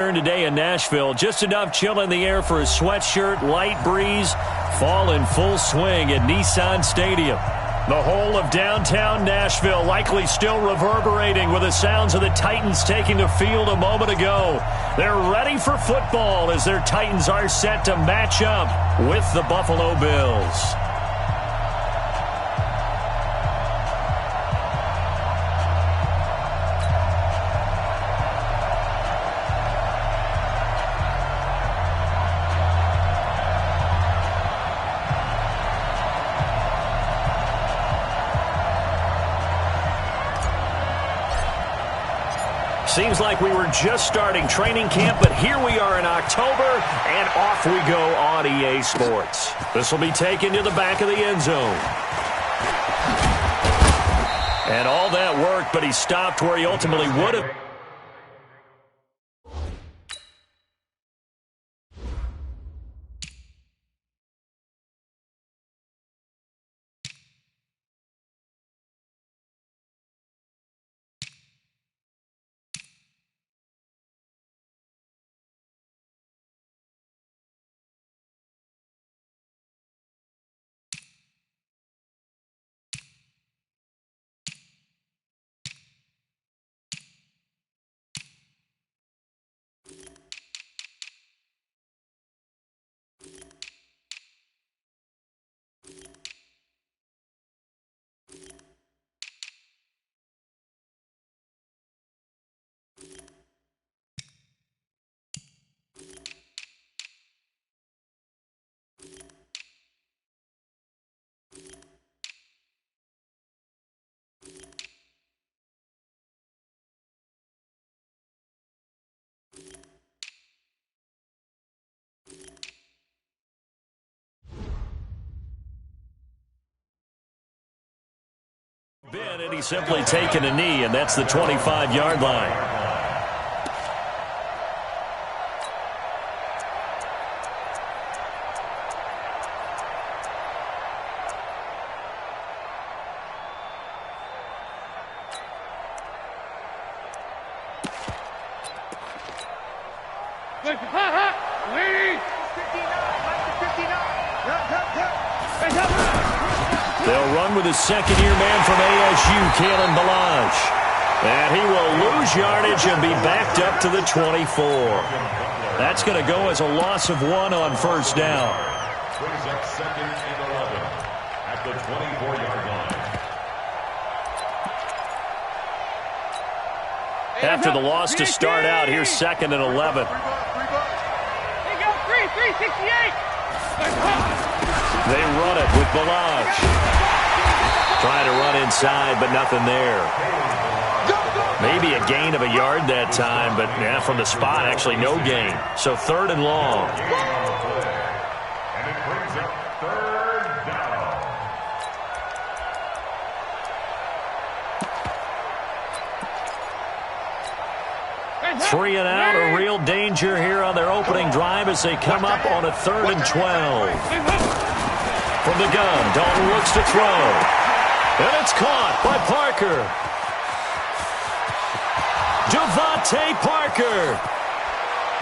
Today in Nashville, just enough chill in the air for a sweatshirt, light breeze, fall in full swing at Nissan Stadium. The whole of downtown Nashville likely still reverberating with the sounds of the Titans taking the field a moment ago. They're ready for football as their Titans are set to match up with the Buffalo Bills. Seems like we were just starting training camp, but here we are in October, and off we go on EA Sports. This will be taken to the back of the end zone. And all that worked, but he stopped where he ultimately would have. And he's simply taken a knee, and that's the 25-yard line. They'll run with his second-year man from ASU, Kalen Ballage. And he will lose yardage and be backed up to the 24. That's going to go as a loss of 1 on first down. Brings up 2nd and 11 at the 24-yard line. After the loss to start out, here's 2nd and 11. They go 368. They run it with Ballage. Trying to run inside, but nothing there. Maybe a gain of a yard that time, but yeah, from the spot, actually no gain. So 3rd and long. And it brings up 3rd down. 3 and out, a real danger here on their opening drive as they come up on a 3rd and 12. From the gun, Dalton looks to throw. And it's caught by Parker. Devontae Parker.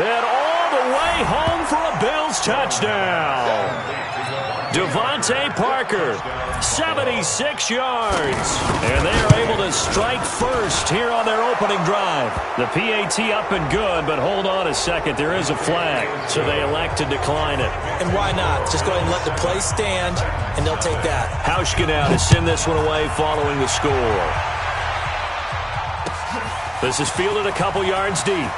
And all the way home for a Bills touchdown. Devontae Parker, 76 yards. And they are able to strike first here on their opening drive. The PAT up and good, but hold on a second. There is a flag, so they elect to decline it. And why not? Just go ahead and let the play stand, and they'll take that. Hauschka now to send this one away following the score. This is fielded a couple yards deep.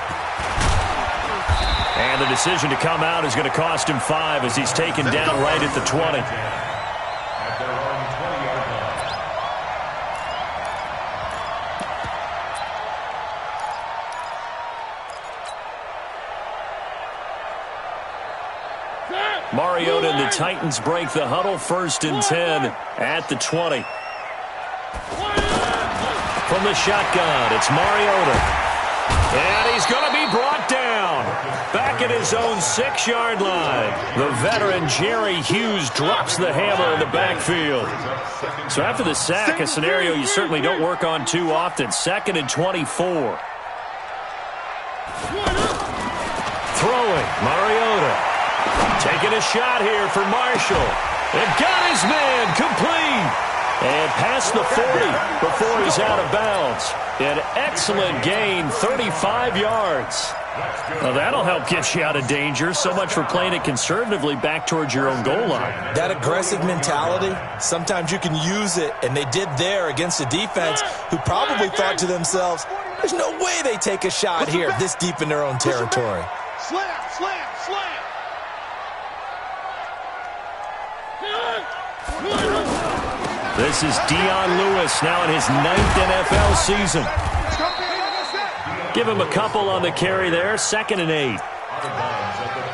And the decision to come out is going to cost him 5 as he's taken down right at the 20. At their own 20-yard Set. Mariota and the Titans break the huddle, 1st and 10 at the 20. From the shotgun, it's Mariota. And he's going to be brought down. Back at his own 6-yard line. The veteran Jerry Hughes drops the hammer in the backfield. So after the sack, a scenario you certainly don't work on too often. 2nd and 24. Throwing, Mariota. Taking a shot here for Marshall. And got his man complete. And past the 40 before he's out of bounds. An excellent gain, 35 yards. Well, that'll help get you out of danger. So much for playing it conservatively back towards your own goal line. That aggressive mentality, sometimes you can use it, and they did there against a defense who probably thought to themselves, there's no way they take a shot here this deep in their own territory. Slam, slam, slam. This is Dion Lewis now in his 9th NFL season. Give him a couple on the carry there, 2nd and 8.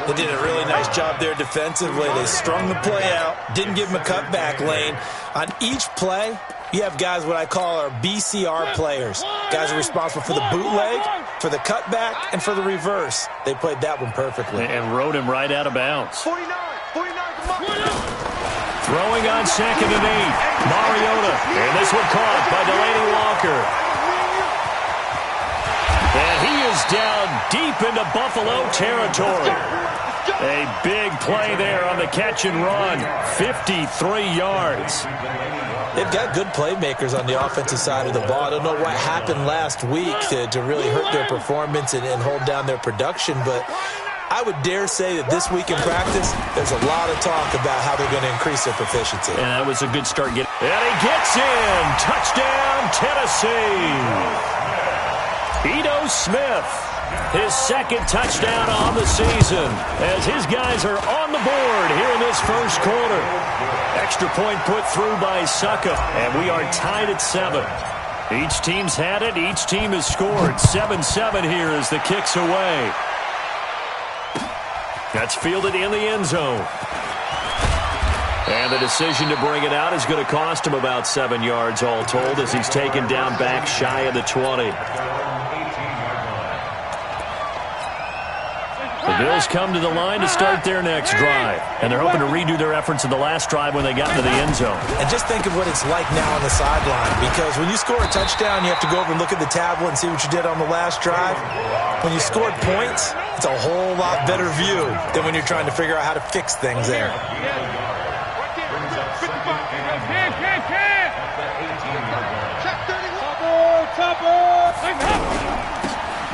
They did a really nice job there defensively. They strung the play out, didn't give him a cutback lane. On each play, you have guys what I call our BCR players. Guys are responsible for the bootleg, for the cutback, and for the reverse. They played that one perfectly. And rode him right out of bounds. 49, Throwing on 2nd and 8. Mariota. And this one caught by Delaney Walker. And he is down deep into Buffalo territory. A big play there on the catch and run. 53 yards. They've got good playmakers on the offensive side of the ball. I don't know what happened last week to really hurt their performance and hold down their production, but I would dare say that this week in practice, there's a lot of talk about how they're going to increase their proficiency. And that was a good start. And he gets in. Touchdown, Tennessee. Ito Smith, his 2nd touchdown on the season as his guys are on the board here in this first quarter. Extra point put through by Succa, and we are tied at 7. Each team's had it. Each team has scored. 7-7 here as the kick's away. That's fielded in the end zone. And the decision to bring it out is going to cost him about 7 yards all told as he's taken down back shy of the 20. The Bills come to the line to start their next drive. And they're hoping to redo their efforts in the last drive when they got into the end zone. And just think of what it's like now on the sideline. Because when you score a touchdown, you have to go over and look at the tablet and see what you did on the last drive. When you scored points, it's a whole lot better view than when you're trying to figure out how to fix things there.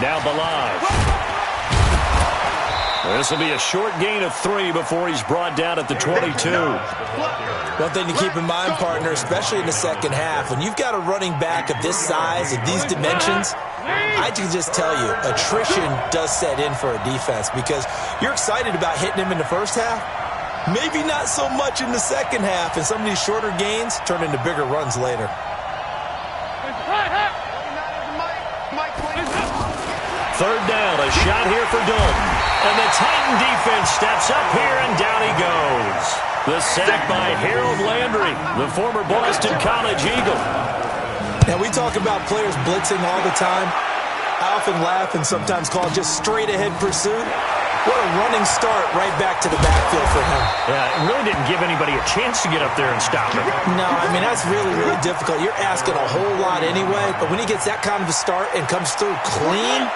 Now Balaj. This will be a short gain of 3 before he's brought down at the 22. One thing to keep in mind, partner, especially in the second half, when you've got a running back of this size and these dimensions, I can just tell you, attrition does set in for a defense because you're excited about hitting him in the first half. Maybe not so much in the second half, and some of these shorter gains turn into bigger runs later. Third down, a shot here for Dalton. And the Titan defense steps up here, and down he goes. The sack by Harold Landry, the former Boston College Eagle. Now, we talk about players blitzing all the time. I often laugh and sometimes call it just straight-ahead pursuit. What a running start right back to the backfield for him. Yeah, it really didn't give anybody a chance to get up there and stop him. No, I mean, that's really, really difficult. You're asking a whole lot anyway, but when he gets that kind of a start and comes through clean,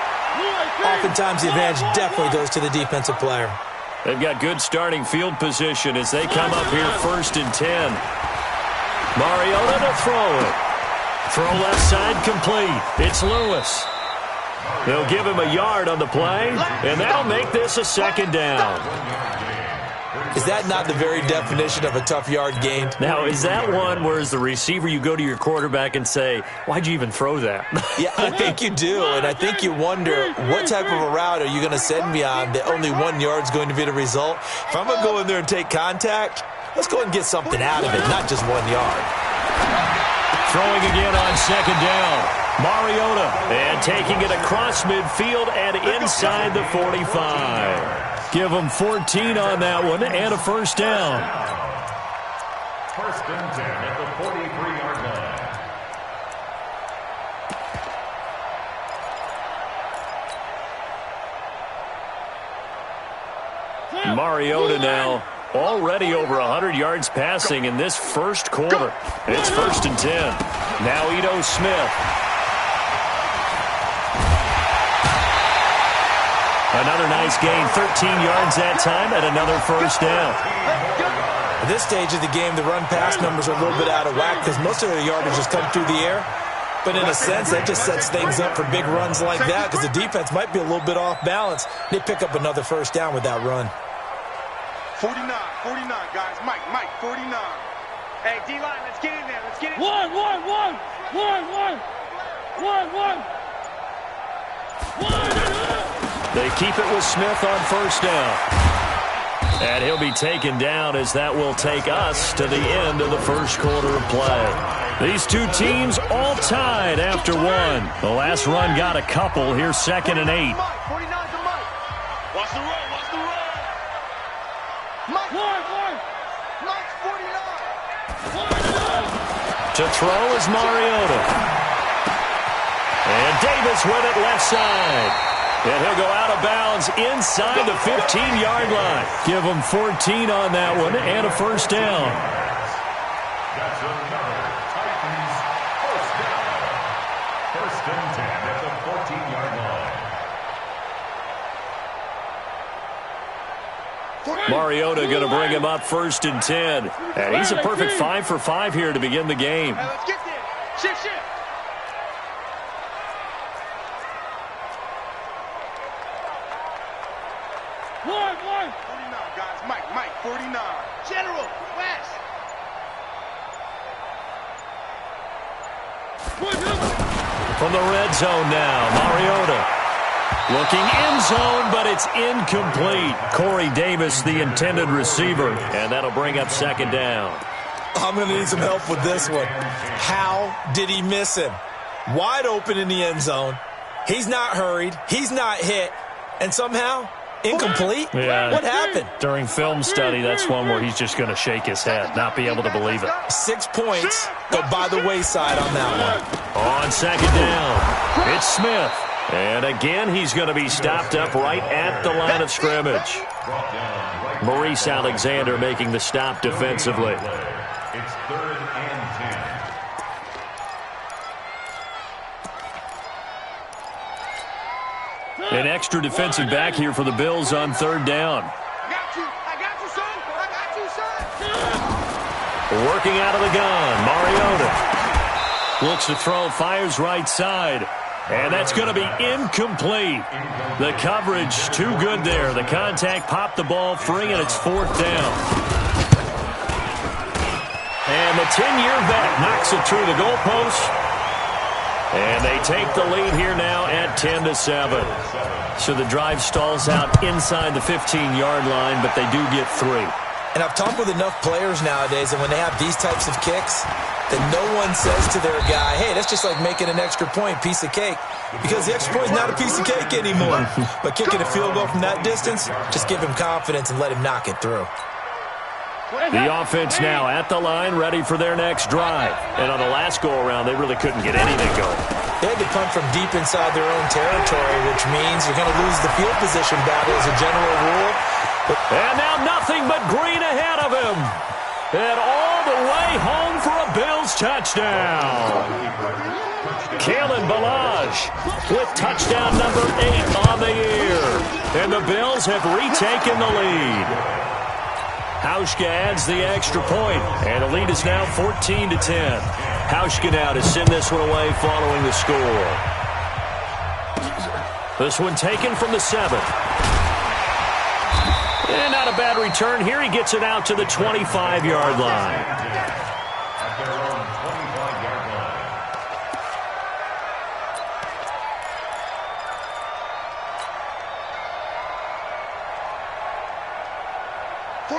oftentimes the advantage definitely goes to the defensive player. They've got good starting field position as they come up here 1st and 10. Mariota to throw it. Throw left side complete. It's Lewis. They'll give him a yard on the play, and that'll make this a 2nd down. Is that not the very definition of a tough yard gain? Now, is that one where as the receiver you go to your quarterback and say, why'd you even throw that? Yeah, I think you do, and I think you wonder what type of a route are you going to send me on that only 1 yard's going to be the result? If I'm going to go in there and take contact, let's go and get something out of it, not just 1 yard. Throwing again on 2nd down. Mariota, and taking it across midfield and inside the 45. Give them 14 on that one and a 1st down. 1st and 10 at the 43-yard line. Mariota now already over 100 yards passing in this first quarter. It's 1st and 10. Now Ito Smith. Another nice gain, 13 yards that time, and another first down. At this stage of the game, the run-pass numbers are a little bit out of whack because most of their yardage just come through the air. But in a sense, that just sets things up for big runs like that because the defense might be a little bit off balance. They pick up another first down with that run. 49, guys. Mike, 49. Hey, D-line, let's get in there. Let's get in. One. They keep it with Smith on first down. And he'll be taken down as that will take us to the end of the first quarter of play. These two teams all tied after one. The last run got a couple. Here's 2nd and 8. Mike, 49 to Mike. Watch the run. Mike, Mike's 49. To throw is Mariota. And Davis with it left side. And he'll go out of bounds inside the 15-yard line. Give him 14 on that one and a first down. That's another Titans first down. First and 10 at the 14-yard line. Mariota going to bring him up 1st and 10. And he's a perfect 5 for 5 here to begin the game. Hey, let's get there. Shift. 49, guys. Mike, 49. General, West. From the red zone now, Mariota. Looking end zone, but it's incomplete. Corey Davis, the intended receiver. And that'll bring up 2nd down. I'm going to need some help with this one. How did he miss him? Wide open in the end zone. He's not hurried. He's not hit. And somehow, incomplete? Yeah. What happened? During film study, that's one where he's just going to shake his head, not be able to believe it. 6 points go by the wayside on that one. On 2nd down, it's Smith. And again, he's going to be stopped up right at the line of scrimmage. Maurice Alexander making the stop defensively. It's 3rd and 10. An extra defensive back here for the Bills on 3rd down. I got you, son. Working out of the gun, Mariota. Looks to throw, fires right side. And that's going to be incomplete. The coverage too good there. The contact popped the ball free, and it's 4th down. And the 10-year vet knocks it through the goalpost. And they take the lead here now at 10-7. So the drive stalls out inside the 15-yard line, but they do get 3. And I've talked with enough players nowadays, and when they have these types of kicks, that no one says to their guy, hey, that's just like making an extra point, piece of cake. Because the extra point is not a piece of cake anymore. But kicking a field goal from that distance, just give him confidence and let him knock it through. The offense now at the line, ready for their next drive. And on the last go-around, they really couldn't get anything going. They had to punt from deep inside their own territory, which means you're going to lose the field position battle as a general rule. And now nothing but green ahead of him. And all the way home for a Bills touchdown. Kalen Ballage with touchdown number 8 on the year. And the Bills have retaken the lead. Hauschka adds the extra point, and the lead is now 14-10. Hauschka now to send this one away following the score. This one taken from the 7th. And not a bad return here. He gets it out to the 25-yard line. At their own 25-yard line.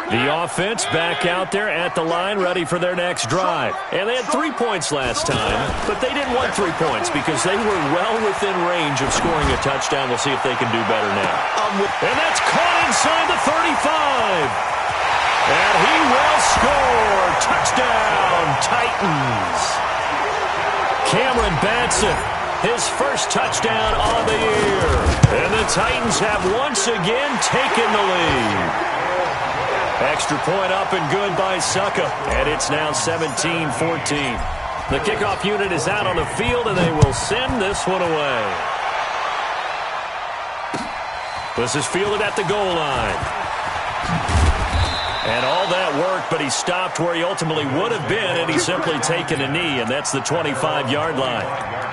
The offense back out there at the line, ready for their next drive. And they had 3 points last time, but they didn't want 3 points because they were well within range of scoring a touchdown. We'll see if they can do better now. And that's caught inside the 35. And he will score. Touchdown, Titans. Cameron Batson, his first touchdown on the year. And the Titans have once again taken the lead. Extra point up and good by Succa. And it's now 17-14. The kickoff unit is out on the field, and they will send this one away. This is fielded at the goal line. And all that work, but he stopped where he ultimately would have been, and he's simply taken a knee, and that's the 25-yard line.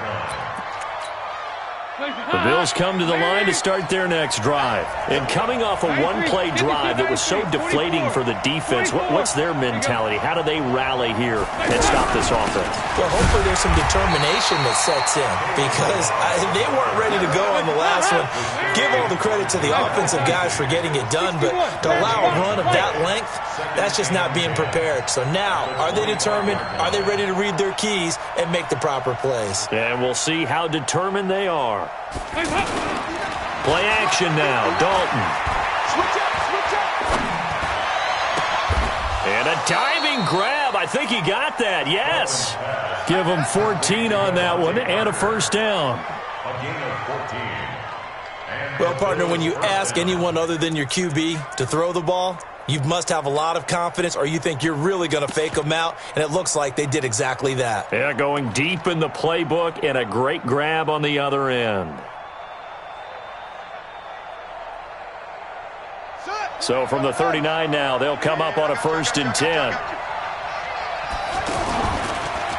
The Bills come to the line to start their next drive. And coming off a one-play drive that was so deflating for the defense, what's their mentality? How do they rally here and stop this offense? Well, hopefully there's some determination that sets in because they weren't ready to go on the last one. Give all the credit to the offensive guys for getting it done, but to allow a run of that length, that's just not being prepared. So now, are they determined? Are they ready to read their keys and make the proper plays? And we'll see how determined they are. Play action now. Dalton. Switch up. And a diving grab. I think he got that. Yes. Give him 14 on that one and a first down. A gain of 14. Well, partner, when you ask anyone other than your QB to throw the ball, you must have a lot of confidence or you think you're really going to fake them out, and it looks like they did exactly that. Yeah, going deep in the playbook and a great grab on the other end. So from the 39 now, they'll come up on a 1st and 10.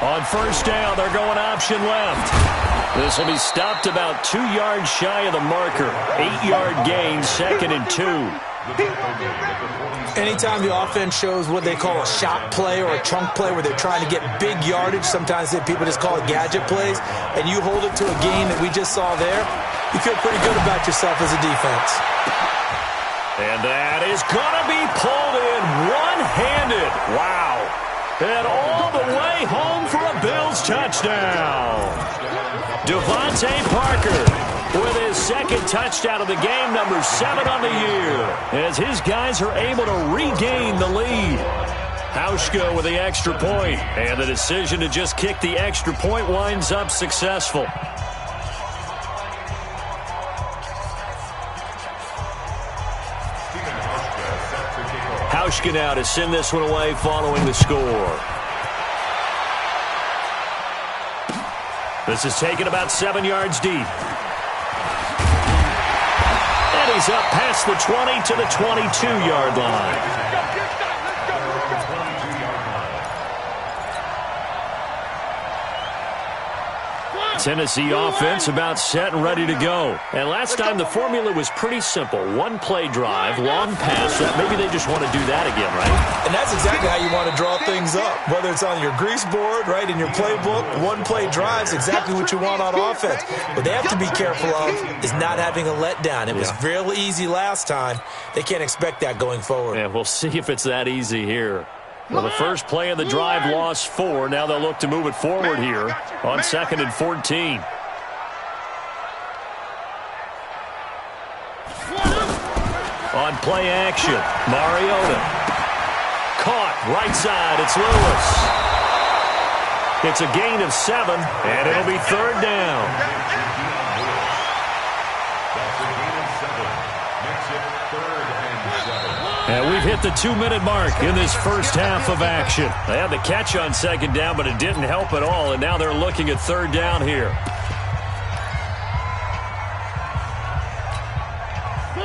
On first down, they're going option left. This will be stopped about 2 yards shy of the marker. 8-yard gain, 2nd and 2. Anytime the offense shows what they call a shot play or a chunk play where they're trying to get big yardage, sometimes people just call it gadget plays, and you hold it to a gain that we just saw there, you feel pretty good about yourself as a defense. And that is going to be pulled in one-handed. Wow. And all the way home for a Bills touchdown. Devontae Parker with his 2nd touchdown of the game, number 7 on the year, as his guys are able to regain the lead. Hauschka with the extra point, and the decision to just kick the extra point winds up successful. Hauschka now to send this one away following the score. This is taken about 7 yards deep. And he's up past the 20 to the 22-yard line. Tennessee offense about set and ready to go. And last time the formula was pretty simple. One play drive, long pass. Maybe they just want to do that again, right? And that's exactly how you want to draw things up. Whether it's on your grease board, right, in your playbook, one play drives exactly what you want on offense. What they have to be careful of is not having a letdown. It was real easy last time. They can't expect that going forward. Yeah, we'll see if it's that easy here. Well, the first play of the drive lost 4. Now they'll look to move it forward here on 2nd and 14. On play action, Mariota. Caught, right side, it's Lewis. It's a gain of 7, and it'll be 3rd down. That's a gain of 7. Makes it 3rd and 7. And we've hit the 2-minute mark in this first half of action. They had the catch on 2nd down, but it didn't help at all, and now they're looking at 3rd down here.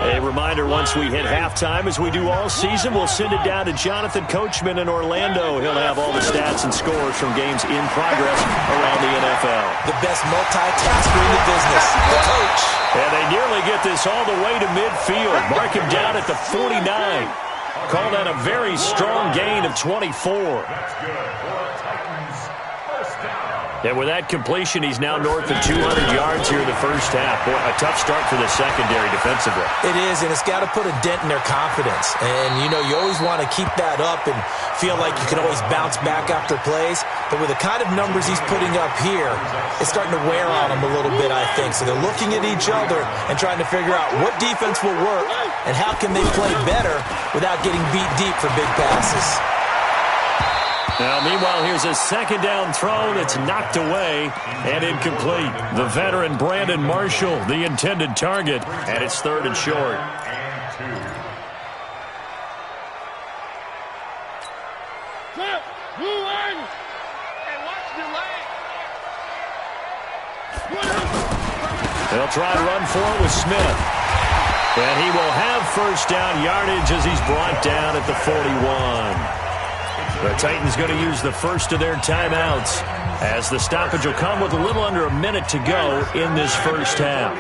A reminder, once we hit halftime, as we do all season, we'll send it down to Jonathan Coachman in Orlando. He'll have all the stats and scores from games in progress around the NFL. The best multitasker in the business, the coach. And they nearly get this all the way to midfield. Mark him down at the 49. Call that a very strong gain of 24. That's good for Titans. First down. And with that completion, he's now north of 200 yards here in the first half. Boy, a tough start for the secondary defensively. It is, and it's got to put a dent in their confidence. And, you know, you always want to keep that up and feel like you can always bounce back after plays. But with the kind of numbers he's putting up here, it's starting to wear on them a little bit, I think. So they're looking at each other and trying to figure out what defense will work and how can they play better without getting beat deep for big passes. Now, meanwhile, here's a 2nd down throw that's knocked away and incomplete. The veteran Brandon Marshall, the intended target, and it's 3rd and short. They'll try to run for it with Smith. And he will have first down yardage as he's brought down at the 41. The Titans going to use the first of their timeouts as the stoppage will come with a little under a minute to go in this first half.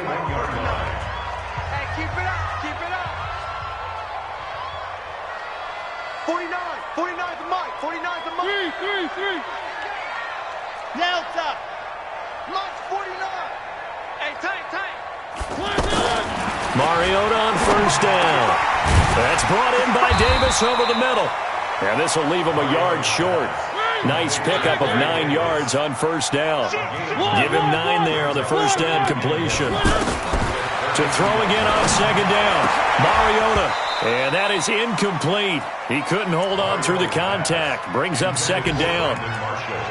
Hey, keep it up. Keep it up. 49. 49 the mic. 49 the mic. 3. Delta. Launch 49. Hey, tight. Mariota on first down. That's brought in by Davis over the middle. And this will leave him a yard short. Nice pickup of 9 yards on first down. Give him 9 there on the first down completion. To throw again on second down. Mariota. And that is incomplete. He couldn't hold on through the contact. Brings up second down.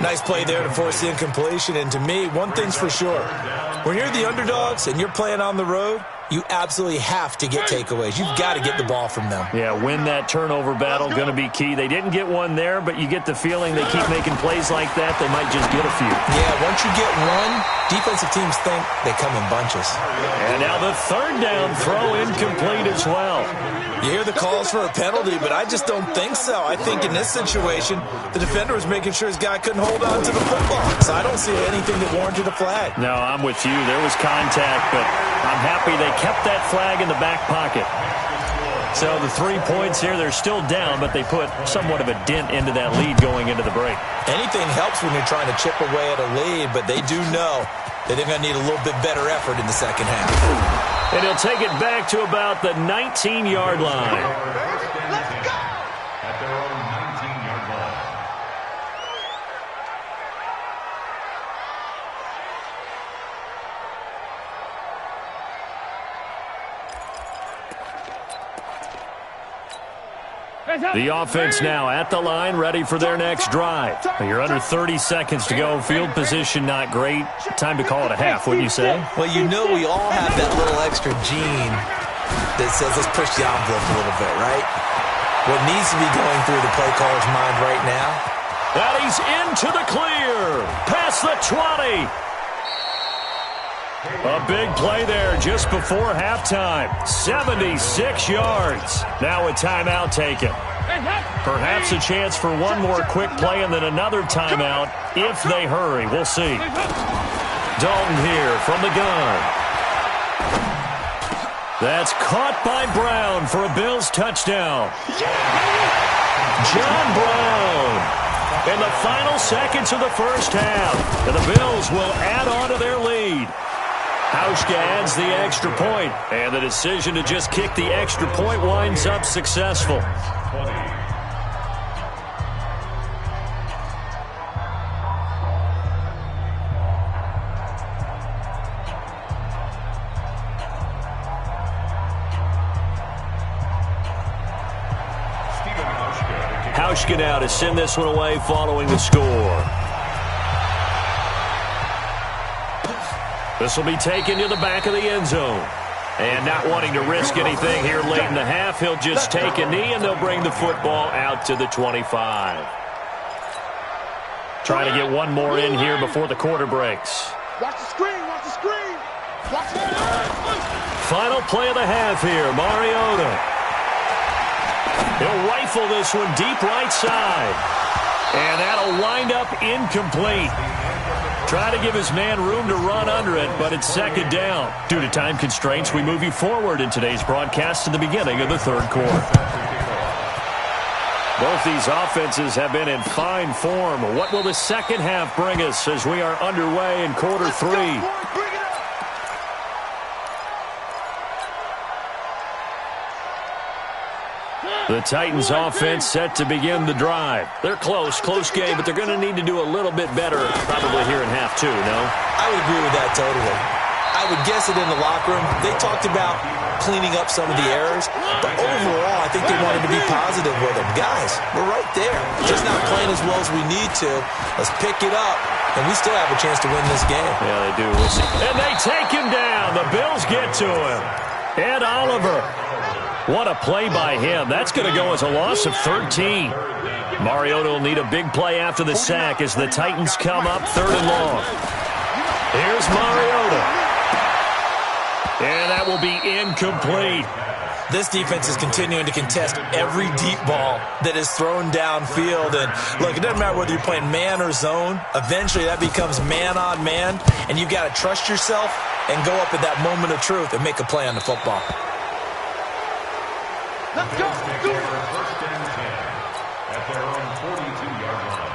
Nice play there to force the incompletion. And to me, one thing's for sure. When you're the underdogs and you're playing on the road, you absolutely have to get takeaways. You've got to get the ball from them. Yeah, win that turnover battle, going to be key. They didn't get one there, but you get the feeling they keep making plays like that, they might just get a few. Yeah, once you get one, defensive teams think they come in bunches. And now the third down throw incomplete as well. You hear the calls for a penalty, but I just don't think so. I think in this situation, the defender was making sure his guy couldn't hold on to the football. So I don't see anything that warranted a flag. No, I'm with you. There was contact, but I'm happy they kept that flag in the back pocket. So the 3 points here, they're still down, but they put somewhat of a dent into that lead going into the break. Anything helps when you're trying to chip away at a lead, but they do know that they're going to need a little bit better effort in the second half. And he'll take it back to about the 19-yard line. Let's go. At their own 19-yard line. The offense now at the line, ready for their next drive. You're under 30 seconds to go. Field position not great. Time to call it a half, wouldn't you say? Well, you know we all have that little extra gene that says let's push the envelope a little bit, right? What needs to be going through the play caller's mind right now? And he's into the clear. Past the 20. A big play there just before halftime. 76 yards. Now a timeout taken. Perhaps a chance for one more quick play and then another timeout if they hurry. We'll see. Dalton here from the gun. That's caught by Brown for a Bills touchdown. John Brown. In the final seconds of the first half. And the Bills will add on to their lead. Hauschka adds the extra point, and the decision to just kick the extra point winds up successful. Hauschka now to send this one away following the score. This will be taken to the back of the end zone. And not wanting to risk anything here late in the half, he'll just take a knee and they'll bring the football out to the 25. Trying to get one more in here before the quarter breaks. Watch the screen. Watch the screen. Watch the screen. Final play of the half here, Mariota. He'll rifle this one deep right side. And that'll wind up incomplete. Try to give his man room to run under it, but it's second down. Due to time constraints, we move you forward in today's broadcast to the beginning of the third quarter. Both these offenses have been in fine form. What will the second half bring us as we are underway in quarter three? The Titans offense set to begin the drive. They're close game, but they're going to need to do a little bit better probably here in half two, no? I would agree with that totally. I would guess it in the locker room. They talked about cleaning up some of the errors, but overall, I think they wanted to be positive with them. Guys, we're right there. Just not playing as well as we need to. Let's pick it up, and we still have a chance to win this game. Yeah, they do. We'll see. And they take him down. The Bills get to him. Ed Oliver. What a play by him. That's going to go as a loss of 13. Mariota will need a big play after the sack as the Titans come up third and long. Here's Mariota. And that will be incomplete. This defense is continuing to contest every deep ball that is thrown downfield. And look, it doesn't matter whether you're playing man or zone. Eventually, that becomes man on man, and you've got to trust yourself and go up at that moment of truth and make a play on the football. Let's go. Do it. First and 10 at their own 42-yard line.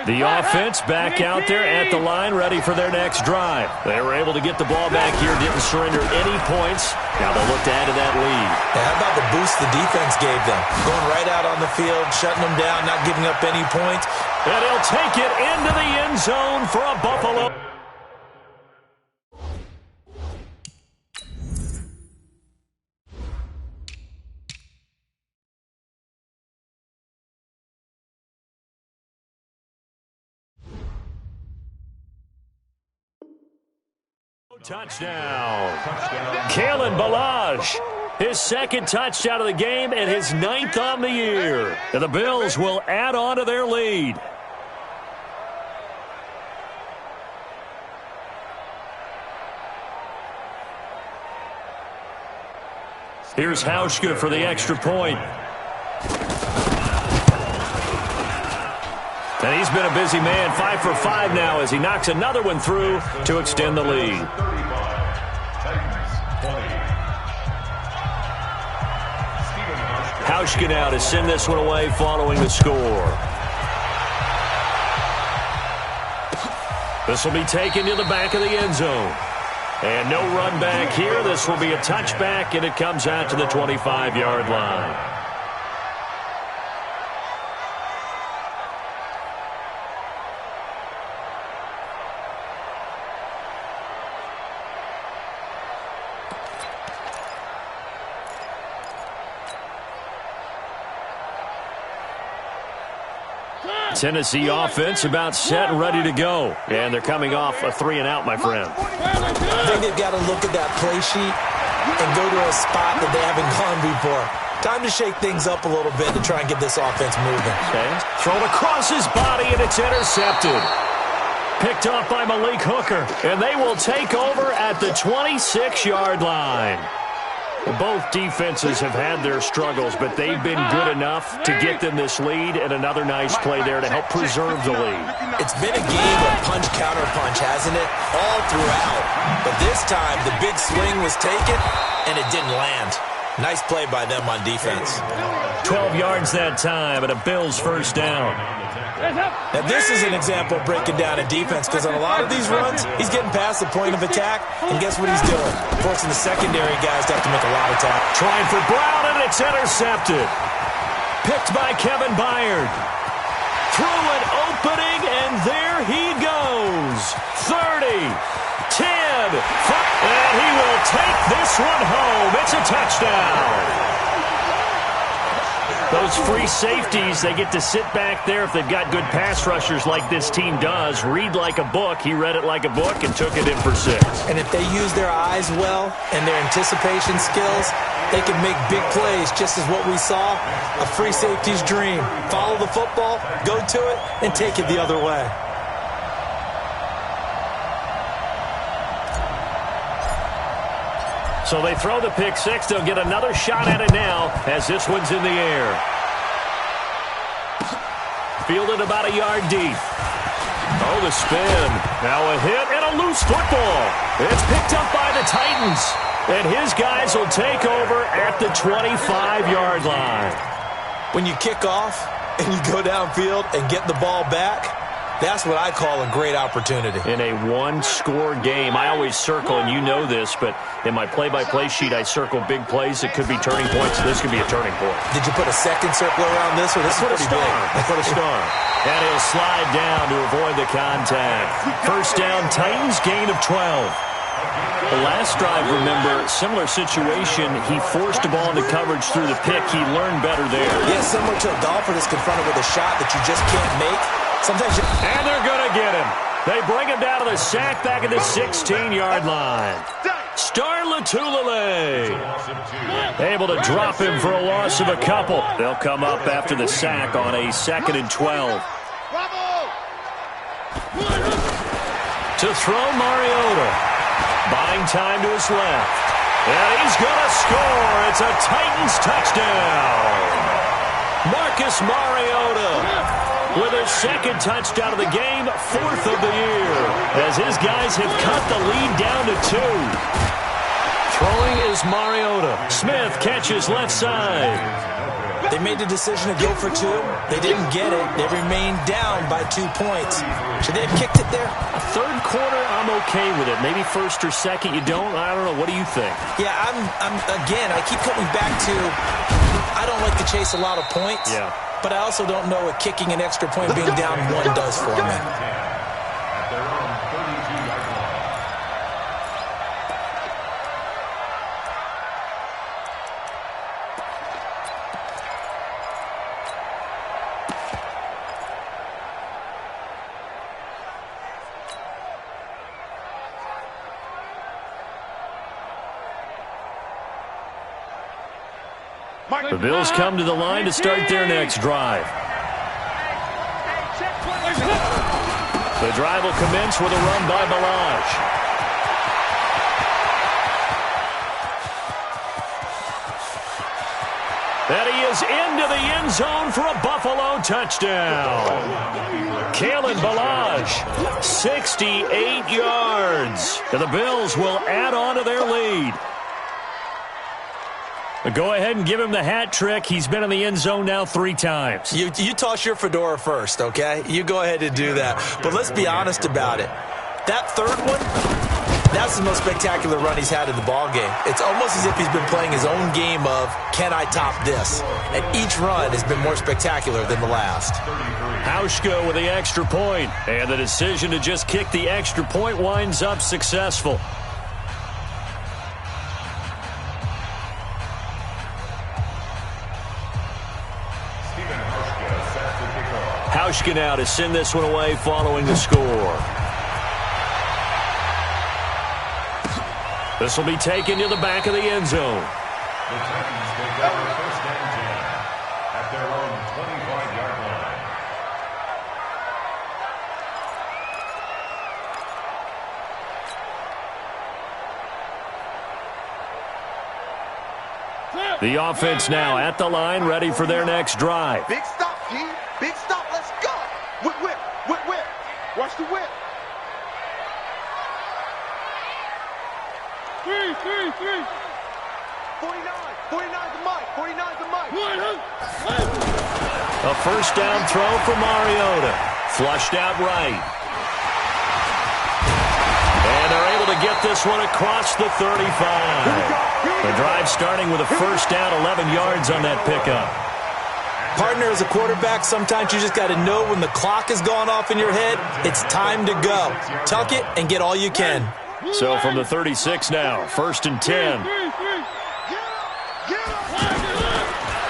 The offense back out there at the line, ready for their next drive. They were able to get the ball back here, didn't surrender any points. Now they'll look to add to that lead. Now, how about the boost the defense gave them? Going right out on the field, shutting them down, not giving up any points. And he'll take it into the end zone for a Buffalo. Touchdown. Kalen Ballage, his second touchdown of the game and his 9th on the year. And the Bills will add on to their lead. Here's Hauschka for the extra point. And he's been a busy man, 5 for 5 now as he knocks another one through to extend the lead. Hauschka now to send this one away following the score. This will be taken to the back of the end zone. And no run back here. This will be a touchback, and it comes out to the 25-yard line. Tennessee offense about set and ready to go. And they're coming off a 3-and-out, my friend. I think they've got to look at that play sheet and go to a spot that they haven't gone before. Time to shake things up a little bit to try and get this offense moving. Okay. Thrown across his body, and it's intercepted. Picked off by Malik Hooker. And they will take over at the 26-yard line. Both defenses have had their struggles, but they've been good enough to get them this lead, and another nice play there to help preserve the lead. It's been a game of punch-counter-punch, hasn't it? All throughout. But this time, the big swing was taken, and it didn't land. Nice play by them on defense. 12 yards that time, and a Bills first down. Now, this is an example of breaking down a defense, because on a lot of these runs, he's getting past the point of attack, and guess what he's doing? Forcing the secondary guys to have to make a lot of tackles. Trying for Brown, and it's intercepted. Picked by Kevin Byard. Through an opening, and there he goes. 30, 10, 5, and he will take this one home. It's a touchdown. Those free safeties, they get to sit back there if they've got good pass rushers like this team does. Read like a book. He read it like a book and took it in for 6. And if they use their eyes well and their anticipation skills, they can make big plays, just as what we saw, a free safety's dream. Follow the football, go to it, and take it the other way. So they throw the pick 6. They'll get another shot at it now as this one's in the air. Fielded about a yard deep. Oh, the spin. Now a hit and a loose football. It's picked up by the Titans. And his guys will take over at the 25-yard line. When you kick off and you go downfield and get the ball back, that's what I call a great opportunity. In a one-score game, I always circle, and you know this, but in my play-by-play sheet, I circle big plays that could be turning points. This could be a turning point. Did you put a second circle around this, or this is pretty big? I put a star. And he'll slide down to avoid the contact. First down, Titans, gain of 12. The last drive, remember, similar situation. He forced a ball into coverage through the pick. He learned better there. Yeah, similar to a golfer that's confronted with a shot that you just can't make. Sometimes you... And they're going to get him. They bring him down to the sack back at the 16-yard line. Star Latulele able to drop him for a loss of a couple. They'll come up after the sack on a 2nd and 12. To throw Mariota. Buying time to his left. And he's going to score. It's a Titans touchdown. Marcus Mariota with his second touchdown of the game, fourth of the year, as his guys have cut the lead down to 2. Throwing is Mariota. Smith catches left side. They made the decision to go for 2. They didn't get it. They remained down by 2 points. Should they have kicked it there? A third quarter, I'm okay with it. Maybe first or second, you don't. I don't know. What do you think? Yeah, again, I keep coming back to I don't like to chase a lot of points. Yeah. But I also don't know what kicking an extra point being down 1 does for me. The Bills come to the line to start their next drive. The drive will commence with a run by Balaj. And he is into the end zone for a Buffalo touchdown. Kalen Balaj, 68 yards. And the Bills will add on to their lead. Go ahead and give him the hat trick. He's been in the end zone now 3 times. You toss your fedora first, okay? You go ahead and do that. But let's be honest about it. That third one, that's the most spectacular run he's had in the ballgame. It's almost as if he's been playing his own game of, can I top this? And each run has been more spectacular than the last. Hauschka with the extra point. And the decision to just kick the extra point winds up successful. Hauschka now to send this one away following the score. This will be taken to the back of the end zone. The Titans take over first and 10 at their own 25-yard line. The offense now at the line, ready for their next drive. Big stop, G. Big stop. Let's go. Whip, whip, whip, whip. Watch the whip. 3. 49. 49's the mic. 49's the mic. A first down throw for Mariota. Flushed out right. And they're able to get this one across the 35. The drive starting with a first down, 11 yards on that pickup. Partner, as a quarterback, sometimes you just got to know when the clock has gone off in your head, it's time to go. Tuck it and get all you can. So from the 36 now, first and 10.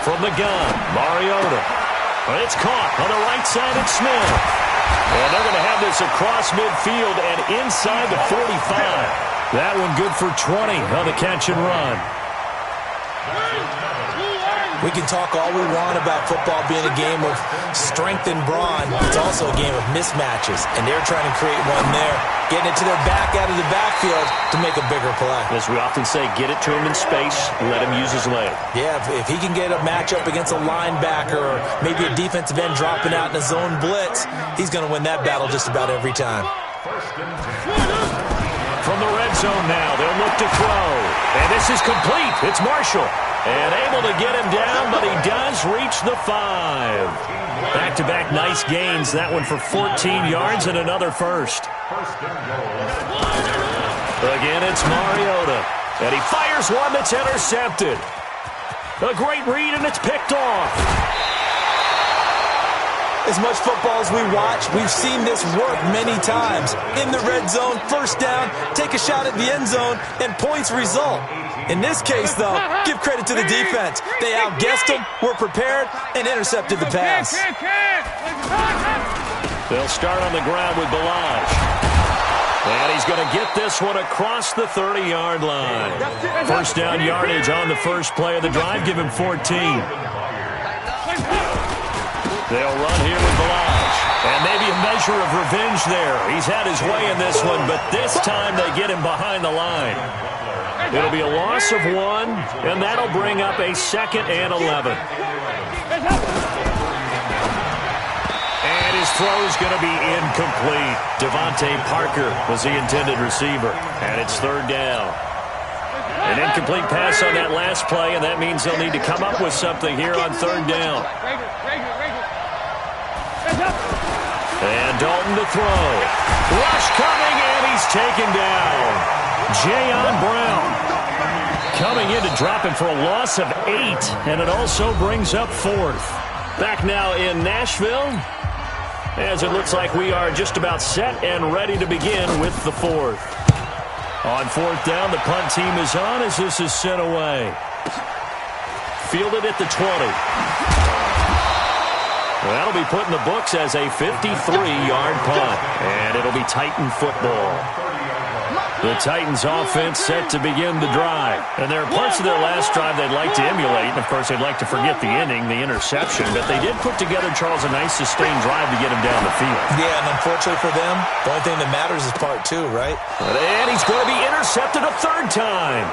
From the gun, Mariota. It's caught on the right side of Smith. And they're going to have this across midfield and inside the 45. That one good for 20 on the catch and run. We can talk all we want about football being a game of strength and brawn. It's also a game of mismatches, and they're trying to create one there, getting it to their back out of the backfield to make a bigger play. As we often say, get it to him in space, let him use his leg. Yeah, if he can get a matchup against a linebacker or maybe a defensive end dropping out in a zone blitz, he's going to win that battle just about every time. From the red zone now, they'll look to throw. And this is complete. It's Marshall. And able to get him down, but he does reach the 5. Back-to-back nice gains. That one for 14 yards and another first. Again, it's Mariota. And he fires one that's intercepted. A great read, and it's picked off. As much football as we watch, we've seen this work many times. In the red zone, first down, take a shot at the end zone, and points result. In this case, though, give credit to the defense. They outguessed them, were prepared, and intercepted the pass. They'll start on the ground with Balaj. And he's going to get this one across the 30-yard line. First down yardage on the first play of the drive. Give him 14. They'll run here with Balaj. And maybe a measure of revenge there. He's had his way in this one, but this time they get him behind the line. It'll be a loss of 1, and that'll bring up a 2nd and 11. And his throw's going to be incomplete. Devontae Parker was the intended receiver, and it's 3rd down. An incomplete pass on that last play, and that means they'll need to come up with something here on 3rd down. And Dalton to throw. Rush coming, and he's taken down. Jayon Brown coming in to drop him for a loss of 8, and it also brings up 4th. Back now in Nashville, as it looks like we are just about set and ready to begin with the 4th. On 4th down, the punt team is on as this is sent away. Fielded at the 20. That'll be put in the books as a 53-yard punt, and it'll be Titan football. The Titans offense set to begin the drive. And there are parts of their last drive they'd like to emulate. And, of course, they'd like to forget the inning, the interception. But they did put together, Charles, a nice sustained drive to get him down the field. Yeah, and unfortunately for them, the only thing that matters is part 2, right? And he's going to be intercepted a 3rd time.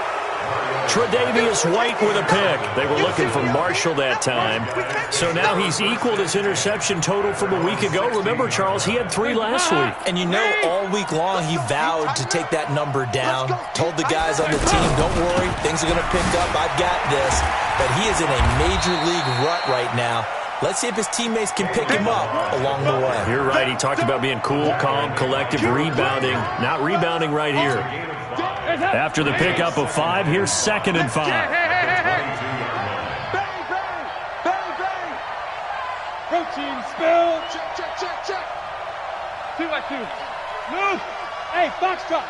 Tre'Davious White with a pick. They were looking for Marshall that time. So now he's equaled his interception total from a week ago. Remember, Charles, he had 3 last week. And you know, all week long he vowed to take that number down. Told the guys on the team, don't worry, things are going to pick up. I've got this. But he is in a major league rut right now. Let's see if his teammates can pick him up along the way. You're right. He talked about being cool, calm, collective, rebounding. Not rebounding right here. After the pickup of 5, here's 2nd and 5. Bang, bang. Protein spill. Check. 2 by 2. Move. Hey, box truck.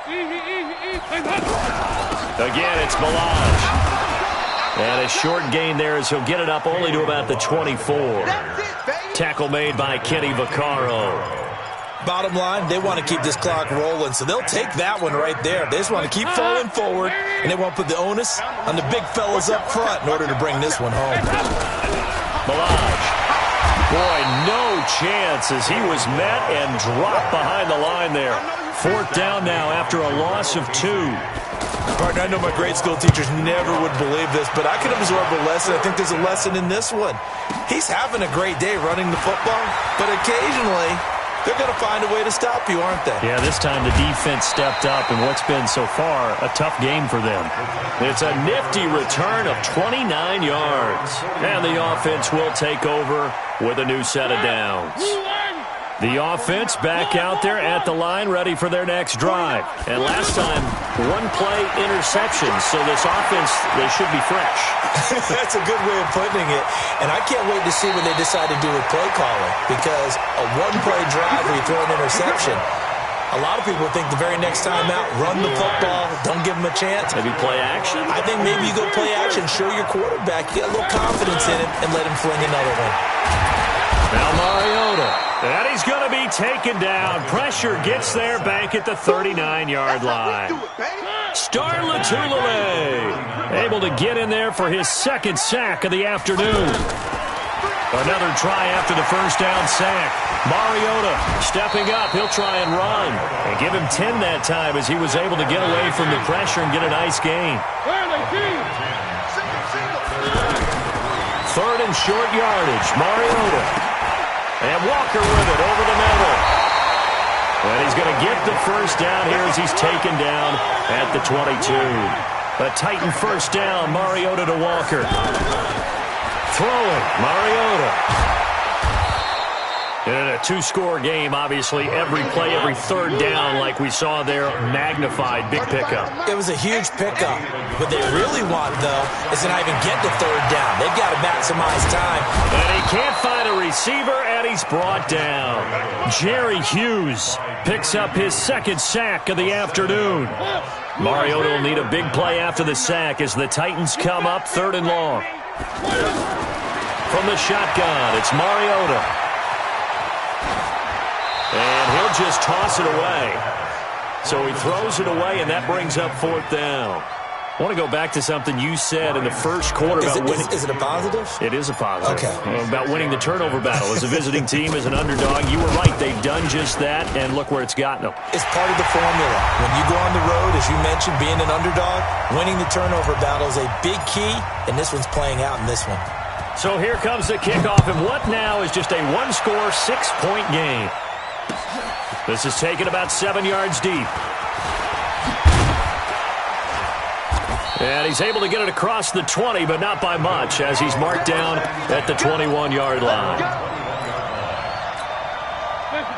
Easy. Again, it's Melange. And a short gain there as he'll get it up only to about the 24. Tackle made by Kenny Vaccaro. Bottom line, they want to keep this clock rolling, so they'll take that one right there. They just want to keep falling forward, and they want to put the onus on the big fellas up front in order to bring this one home. Melange. Boy, no chance as he was met and dropped behind the line there. 4th down now after a loss of 2. Partner, I know my grade school teachers never would believe this, but I can absorb a lesson. I think there's a lesson in this one. He's having a great day running the football, but occasionally they're going to find a way to stop you, aren't they? Yeah, this time the defense stepped up in what's been so far a tough game for them. It's a nifty return of 29 yards. And the offense will take over with a new set of downs. The offense back out there at the line, ready for their next drive. And last time, 1-play interception, so this offense, they should be fresh. That's a good way of putting it. And I can't wait to see what they decide to do with play calling, because a 1-play drive where you throw an interception, a lot of people think the very next time out, run the football, don't give them a chance. Maybe play action? I think maybe you go play action, show your quarterback, get a little confidence in him, and let him fling another one. Now Mariota. And he's going to be taken down. Pressure gets there back at the 39-yard line. Star Lotulelei able to get in there for his 2nd sack of the afternoon. Another try after the 1st down sack. Mariota stepping up. He'll try and run. And give him 10 that time as he was able to get away from the pressure and get a nice gain. 3rd and short yardage. Mariota. And Walker with it over the middle. And he's going to get the 1st down here as he's taken down at the 22. A Titan 1st down, Mariota to Walker. Throwing, Mariota. In a 2-score game, obviously, every play, every 3rd down, like we saw there, magnified, big pickup. It was a huge pickup. What they really want, though, is to not even get to 3rd down. They've got to maximize time. And he can't find a receiver, and he's brought down. Jerry Hughes picks up his 2nd sack of the afternoon. Mariota will need a big play after the sack as the Titans come up 3rd and long. From the shotgun, it's Mariota. And he'll just toss it away. So he throws it away, and that brings up 4th down. I want to go back to something you said in the first quarter about winning. Is it a positive? It is a positive. Okay. About winning the turnover battle. As a visiting team, as an underdog, you were right. They've done just that, and look where it's gotten them. It's part of the formula. When you go on the road, as you mentioned, being an underdog, winning the turnover battle is a big key, and this one's playing out in this one. So here comes the kickoff, and what now is just a one-score, 6-point game. This is taken about 7 yards deep. And he's able to get it across the 20, but not by much, as he's marked down at the 21-yard line.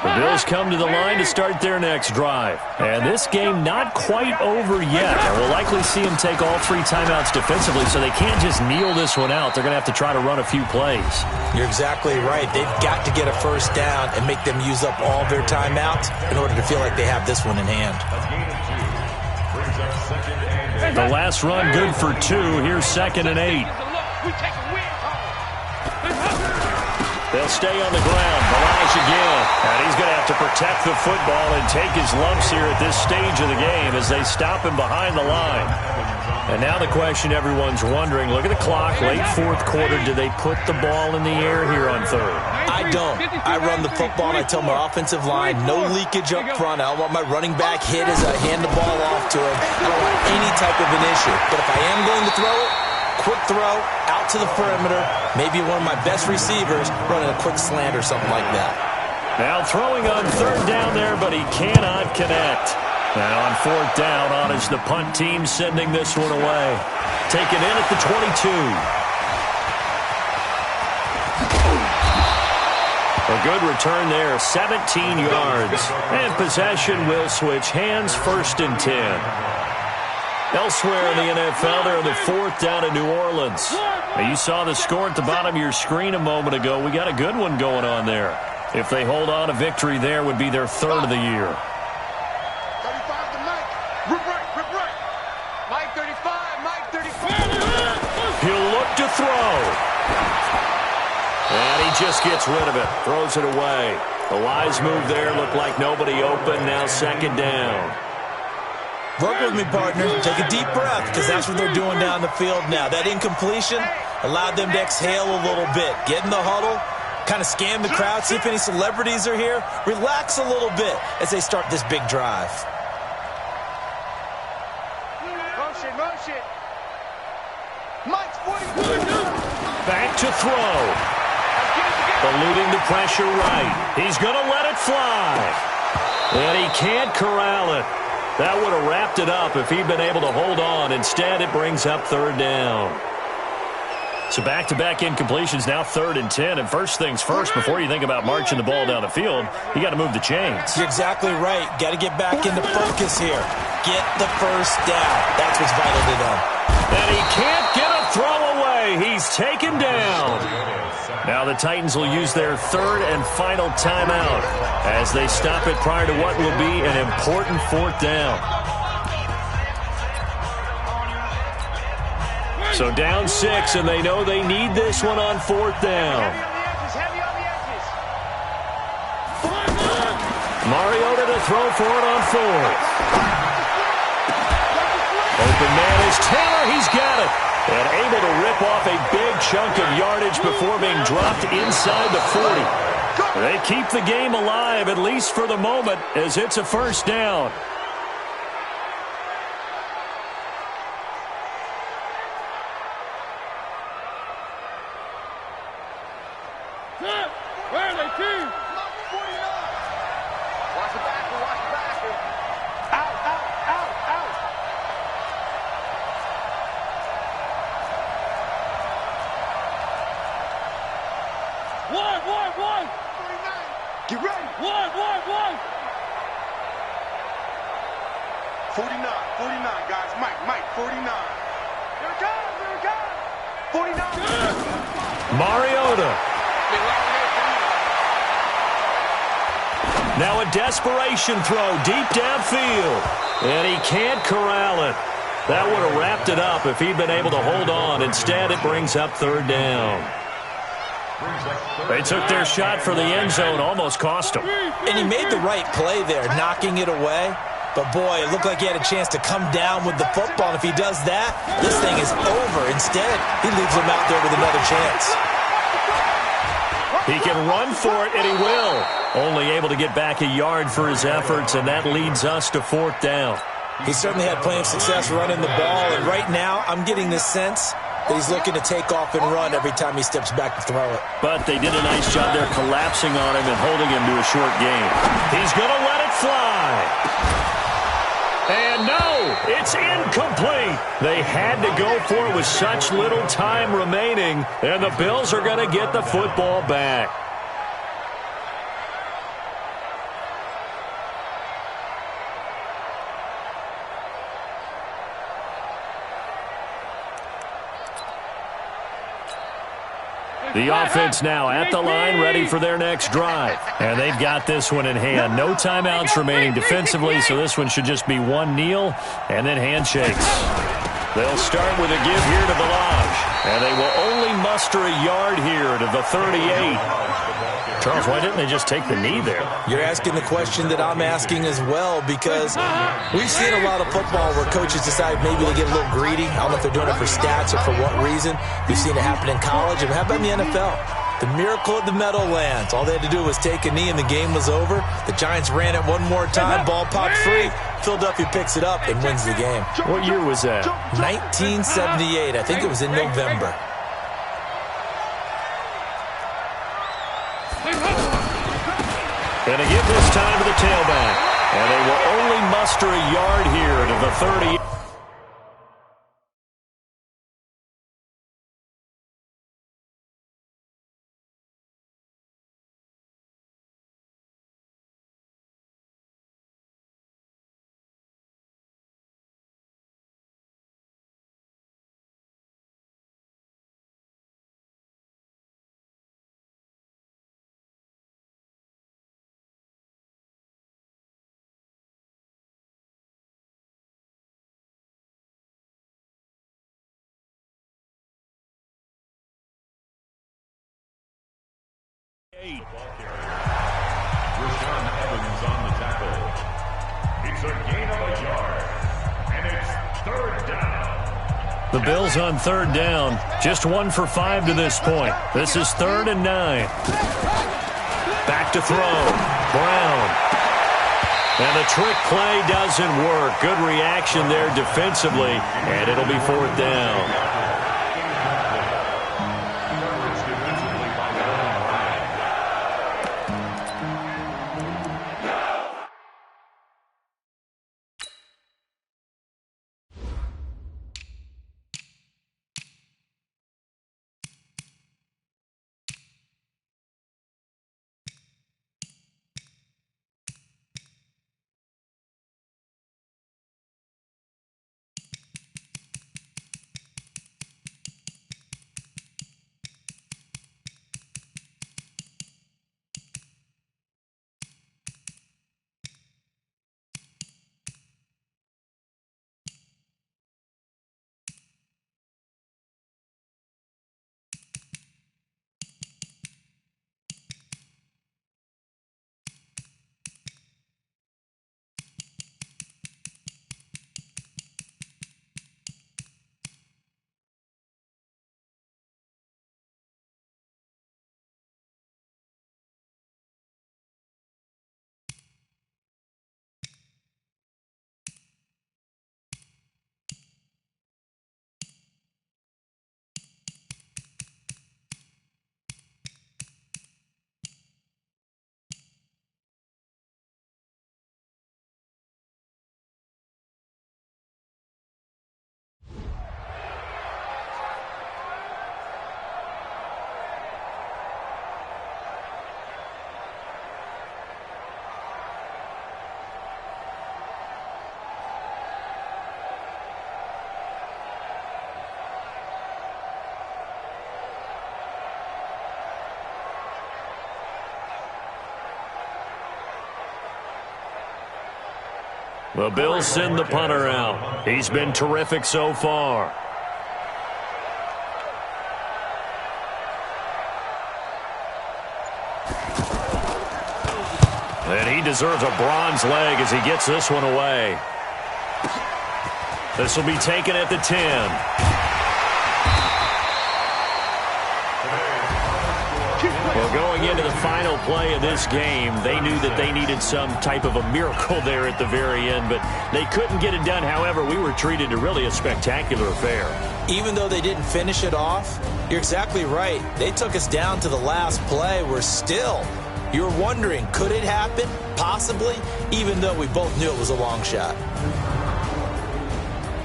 The Bills come to the line to start their next drive. And this game not quite over yet. And we'll likely see them take all 3 timeouts defensively, so they can't just kneel this one out. They're going to have to try to run a few plays. You're exactly right. They've got to get a first down and make them use up all their timeouts in order to feel like they have this one in hand. The last run good for 2. Here's 2nd and 8. They'll stay on the ground. Balaj again. And he's going to have to protect the football and take his lumps here at this stage of the game as they stop him behind the line. And now the question everyone's wondering, look at the clock, late 4th quarter. Do they put the ball in the air here on 3rd? I don't. I run the football, and I tell my offensive line, no leakage up front. I don't want my running back hit as I hand the ball off to him. I don't want any type of an issue. But if I am going to throw it, quick throw, out to the perimeter, maybe one of my best receivers running a quick slant or something like that. Now throwing on 3rd down there, but he cannot connect. Now on 4th down, on is the punt team sending this one away. Taken in at the 22. A good return there, 17 yards. And possession will switch hands, 1st and 10. Elsewhere in the NFL, they're on the 4th down in New Orleans. Now, you saw the score at the bottom of your screen a moment ago. We got a good one going on there. If they hold on, a victory there would be their 3rd of the year. 35 to Mike. Rip right. Mike 35, Mike 35. He'll look to throw. And he just gets rid of it. Throws it away. The wise move there. Looked like nobody open. Now 2nd down. Work with me, partner. Take a deep breath, because that's what they're doing down the field now. That incompletion allowed them to exhale a little bit. Get in the huddle, kind of scan the crowd, see if any celebrities are here. Relax a little bit as they start this big drive. Motion. Mike's 40. Back to throw. Eluding the pressure right. He's going to let it fly. And he can't corral it. That would have wrapped it up if he'd been able to hold on. Instead, it brings up 3rd down. So back-to-back incompletions, now 3rd and 10. And first things first, before you think about marching the ball down the field, you got to move the chains. You're exactly right. Got to get back into focus here. Get the first down. That's what's vital to them. And he can't get a throw away. He's taken down. Now the Titans will use their 3rd and final timeout as they stop it prior to what will be an important 4th down. So down 6, and they know they need this one on 4th down. Mariota to throw for it on 4th. Open man is Taylor. He's got it. And able to rip off a big chunk of yardage before being dropped inside the 40. They keep the game alive, at least for the moment, as it's a 1st down. Where are they, team? Watch the backer. Out. One. Get ready. One. 49, guys. Mike, 49. Here it comes. 49. Mariota. Now a desperation throw deep downfield. And he can't corral it. That would have wrapped it up if he'd been able to hold on. Instead, it brings up 3rd down. They took their shot for the end zone, almost cost them. And he made the right play there, knocking it away. But, boy, it looked like he had a chance to come down with the football. And if he does that, this thing is over. Instead, he leaves him out there with another chance. He can run for it, and he will. Only able to get back a yard for his efforts, and that leads us to 4th down. He certainly had plenty of success running the ball, and right now I'm getting this sense that he's looking to take off and run every time he steps back to throw it. But they did a nice job there collapsing on him and holding him to a short gain. He's going to let it fly. And no, it's incomplete. They had to go for it with such little time remaining, and the Bills are going to get the football back. The offense now at the line, ready for their next drive. And they've got this one in hand. No timeouts remaining defensively, so this one should just be one kneel and then handshakes. They'll start with a give here to Balaj. And they will only muster a yard here to the 38. Charles, why didn't they just take the knee there? You're asking the question that I'm asking as well, because we've seen a lot of football where coaches decide maybe to get a little greedy. I don't know if they're doing it for stats or for what reason. We've seen it happen in college. And how about in the NFL? The miracle of the Meadowlands. All they had to do was take a knee and the game was over. The Giants ran it one more time. Ball popped free. Philadelphia picks it up and wins the game. What year was that? 1978. I think it was in November. And a give this time to the tailback. And they will only muster a yard here to the 30. Rashaan Evans on the tackle. It's a gain of a yard, and it's 3rd down. The Bills on 3rd down. Just 1 for 5 to this point. This is 3rd and 9. Back to throw. Brown. And the trick play doesn't work. Good reaction there defensively, and it'll be 4th down. The Bills send the punter out. He's been terrific so far. And he deserves a bronze leg as he gets this one away. This will be taken at the 10. Well, going into the final play of this game, they knew that they needed some type of a miracle there at the very end, but they couldn't get it done. However, we were treated to really a spectacular affair. Even though they didn't finish it off, you're exactly right. They took us down to the last play. We're still, you're wondering, could it happen? Possibly, even though we both knew it was a long shot.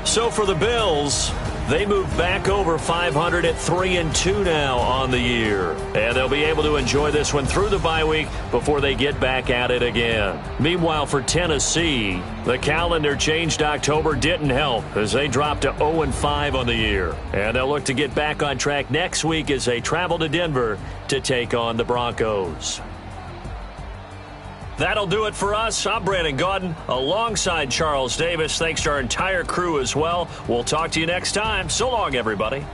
So for the Bills, they move back over 500 at 3-2 now on the year. And they'll be able to enjoy this one through the bye week before they get back at it again. Meanwhile, for Tennessee, the calendar changed October didn't help as they dropped to 0-5 on the year. And they'll look to get back on track next week as they travel to Denver to take on the Broncos. That'll do it for us. I'm Brandon Gaudin alongside Charles Davis. Thanks to our entire crew as well. We'll talk to you next time. So long, everybody.